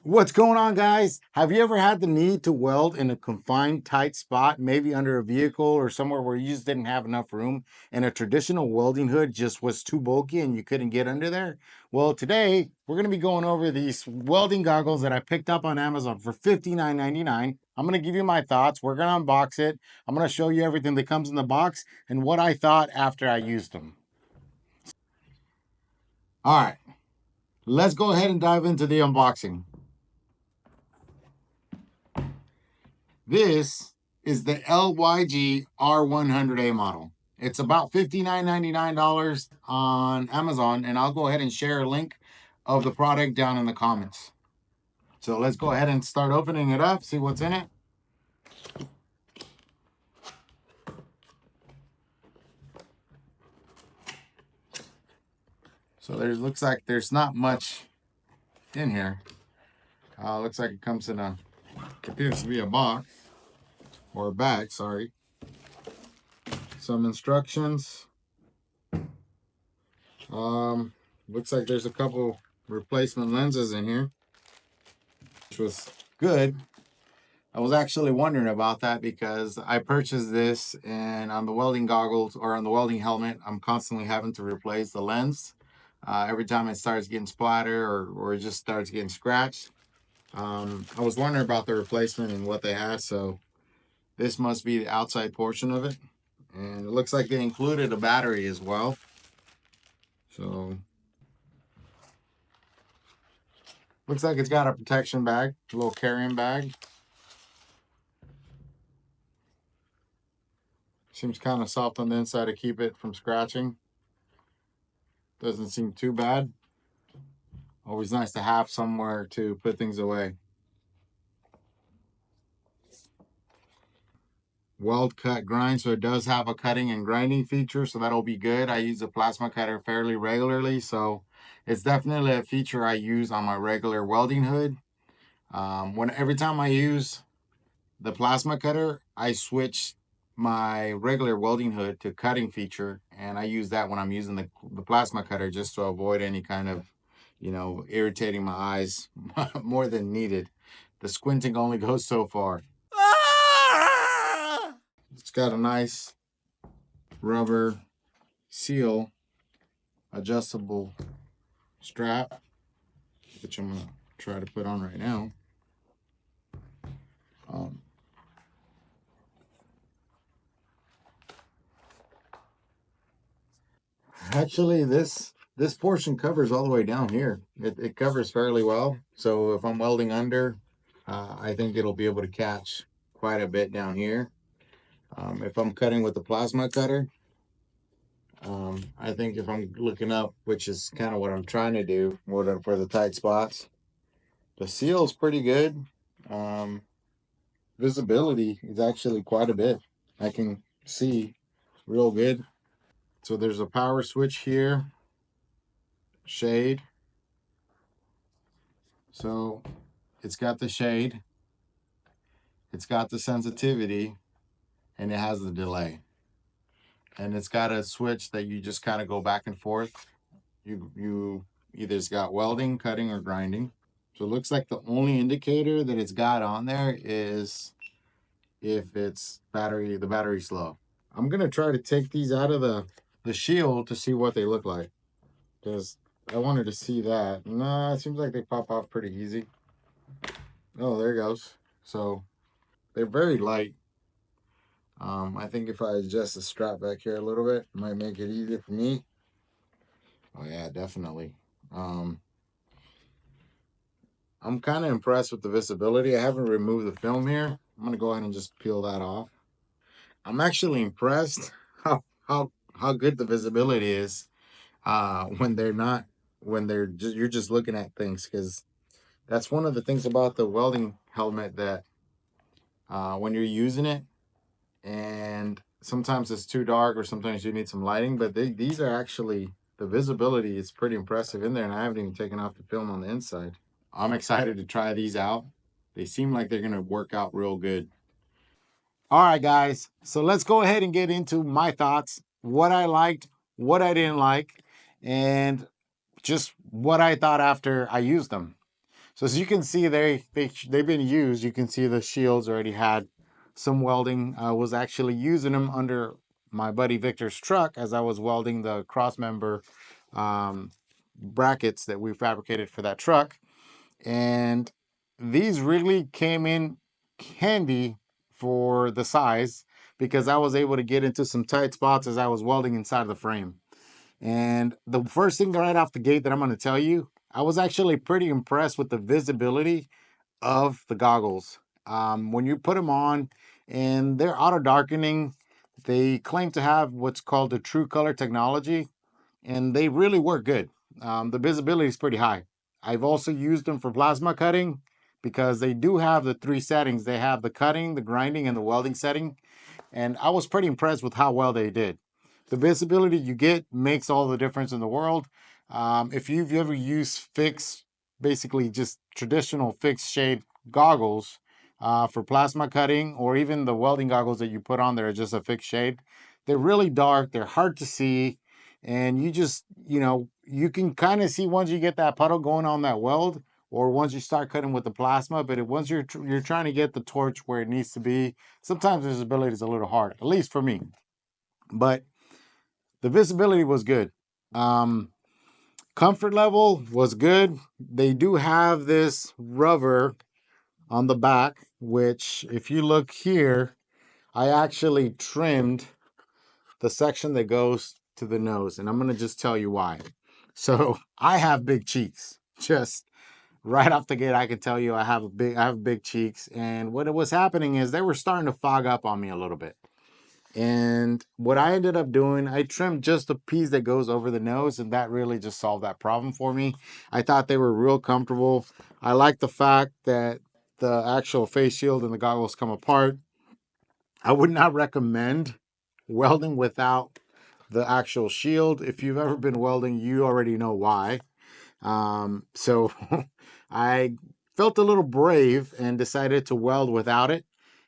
What's going on, guys? Have you ever had the need to weld in a confined, tight spot, maybe under a vehicle or somewhere where you just didn't have enough room and a traditional welding hood just was too bulky and you couldn't get under there? Well, today we're going to be going over these welding goggles that I picked up on Amazon for $59.99. I'm going to give you my thoughts. We're going to unbox it. I'm going to show you everything that comes in the box and what I thought after I used them. All right, let's go ahead and dive into the unboxing. This is the LYG R100A model. It's about $59.99 on Amazon, and I'll go ahead and share a link of the product down in the comments. So let's go ahead and start opening it up, see what's in it. So there looks like there's not much in here. Looks like it comes in appears to be a box or a bag, sorry. Some instructions. Looks like there's a couple replacement lenses in here, which was good. I was actually wondering about that because I purchased this, and on the welding goggles or on the welding helmet, I'm constantly having to replace the lens. Every time it starts getting splattered or it just starts getting scratched. I was wondering about the replacement and what they had, so this must be the outside portion of it. And it looks like they included a battery as well. So looks like it's got a protection bag, a little carrying bag. Seems kind of soft on the inside to keep it from scratching. Doesn't seem too bad. Always nice to have somewhere to put things away. Weld, cut, grind. So it does have a cutting and grinding feature, so that'll be good. I use a plasma cutter fairly regularly, so it's definitely a feature I use on my regular welding hood. Every time I use the plasma cutter, I switch my regular welding hood to cutting feature, and I use that when I'm using the plasma cutter just to avoid any kind of, irritating my eyes more than needed. The squinting only goes so far. It's got a nice rubber seal adjustable strap, which I'm gonna try to put on right now. Actually, this portion covers all the way down here. It covers fairly well. So if I'm welding under, I think it'll be able to catch quite a bit down here. If I'm cutting with the plasma cutter, I think if I'm looking up, which is kind of what I'm trying to do for the tight spots, the seal is pretty good. Visibility is actually quite a bit. I can see real good. So there's a power switch here, shade. So it's got the shade, it's got the sensitivity, and it has the delay. And it's got a switch that you just kind of go back and forth. You either it's got welding, cutting, or grinding. So it looks like the only indicator that it's got on there is if it's the battery's low. I'm gonna try to take these out of the shield to see what they look like, because I wanted to see that. Nah, it seems like they pop off pretty easy. Oh, there it goes. So they're very light. I think if I adjust the strap back here a little bit, it might make it easier for me. Oh yeah, definitely. I'm kind of impressed with the visibility. I haven't removed the film here. I'm gonna go ahead and just peel that off. I'm actually impressed how good the visibility is when you're just looking at things, because that's one of the things about the welding helmet that when you're using it, and sometimes it's too dark or sometimes you need some lighting, but these are actually, the visibility is pretty impressive in there, and I haven't even taken off the film on the inside. I'm excited to try these out. They seem like they're gonna work out real good. All right, guys, so let's go ahead and get into my thoughts, what I liked, what I didn't like, and just what I thought after I used them. So as you can see, they've been used. You can see the shields already had some welding. I was actually using them under my buddy Victor's truck as I was welding the cross member um, brackets that we fabricated for that truck. And these really came in handy for the size because I was able to get into some tight spots as I was welding inside of the frame. And the first thing right off the gate that I'm going to tell you, I was actually pretty impressed with the visibility of the goggles. When you put them on and they're auto darkening, they claim to have what's called the true color technology, and they really work good. The visibility is pretty high. I've also used them for plasma cutting because they do have the three settings. They have the cutting, the grinding, and the welding setting. And I was pretty impressed with how well they did. The visibility you get makes all the difference in the world. If you've ever used fixed, basically just traditional fixed shade goggles for plasma cutting, or even the welding goggles that you put on there are just a fixed shade, they're really dark, they're hard to see, and you just, you can kind of see once you get that puddle going on that weld, or once you start cutting with the plasma. But once you're trying to get the torch where it needs to be, sometimes visibility is a little hard, at least for me. But the visibility was good. Comfort level was good. They do have this rubber on the back, which if you look here, I actually trimmed the section that goes to the nose, and I'm going to just tell you why. So I have big cheeks. Just right off the gate, I can tell you I have big cheeks, and what was happening is they were starting to fog up on me a little bit. And what I ended up doing, I trimmed just the piece that goes over the nose, and that really just solved that problem for me. I thought they were real comfortable. I like the fact that the actual face shield and the goggles come apart. I would not recommend welding without the actual shield. If you've ever been welding, you already know why. So I felt a little brave and decided to weld without it.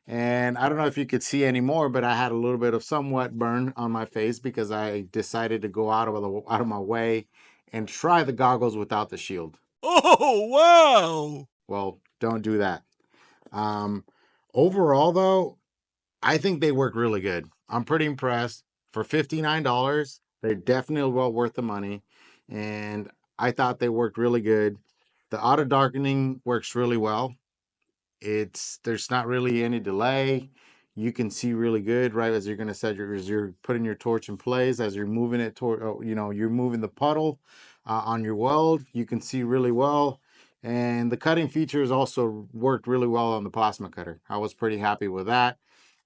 And I don't know if you could see anymore, but I had a little bit of somewhat burn on my face because I decided to go out of my way and try the goggles without the shield. Oh, wow! Well, don't do that. Um, Overall, though, I think they work really good. I'm pretty impressed. For $59, they're definitely well worth the money. And I thought they worked really good. The auto darkening works really well. There's not really any delay. You can see really good, right? As you're gonna set as you're putting your torch in place, as you're moving it toward, you're moving the puddle on your weld. You can see really well. And the cutting features also worked really well on the plasma cutter. I was pretty happy with that.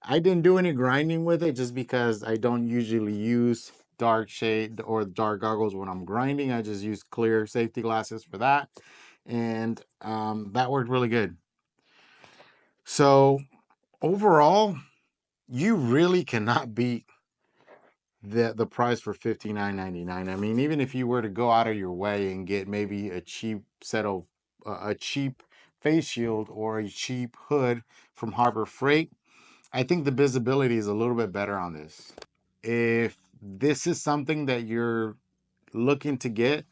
I didn't do any grinding with it just because I don't usually use dark shade or dark goggles when I'm grinding. I just use clear safety glasses for that. And that worked really good. So overall, you really cannot beat the price for $59.99. I mean, even if you were to go out of your way and get maybe a cheap set of a cheap face shield or a cheap hood from Harbor Freight, I think the visibility is a little bit better on this. If this is something that you're looking to get,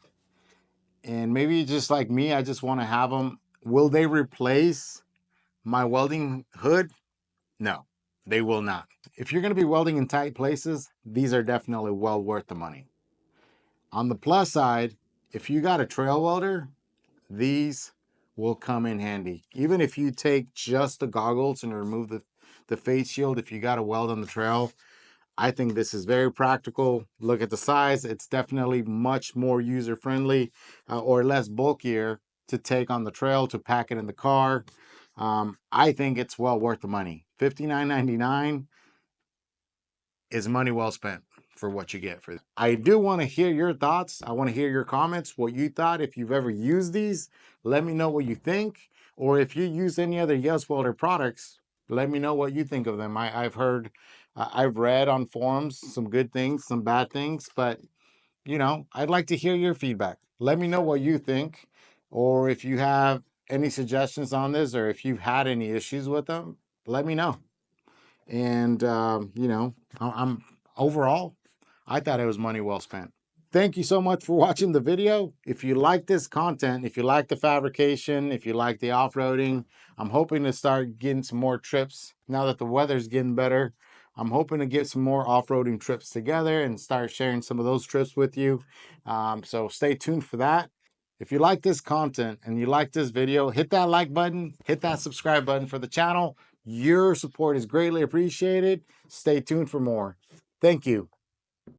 and maybe just like me, I just want to have them, will they replace my welding hood? No, they will not. If you're going to be welding in tight places, these are definitely well worth the money. On the plus side, if you got a trail welder, these will come in handy. Even if you take just the goggles and remove the face shield, if you got a weld on the trail, I think this is very practical. Look at the size. It's definitely much more user-friendly or less bulkier to take on the trail, to pack it in the car. I think it's well worth the money. $59.99 is money well spent for what you get for this. I do want to hear your thoughts. I want to hear your comments, what you thought. If you've ever used these, let me know what you think. Or if you use any other YESWELDER products, let me know what you think of them. I've heard, I've read on forums some good things, some bad things, but I'd like to hear your feedback. Let me know what you think, or if you have any suggestions on this, or if you've had any issues with them, let me know. And I'm overall, I thought it was money well spent. Thank you so much for watching the video. If you like this content, if you like the fabrication, if you like the off-roading, I'm hoping to start getting some more trips now that the weather's getting better. I'm hoping to get some more off-roading trips together and start sharing some of those trips with you. So stay tuned for that. If you like this content and you like this video, hit that like button, hit that subscribe button for the channel. Your support is greatly appreciated. Stay tuned for more. Thank you.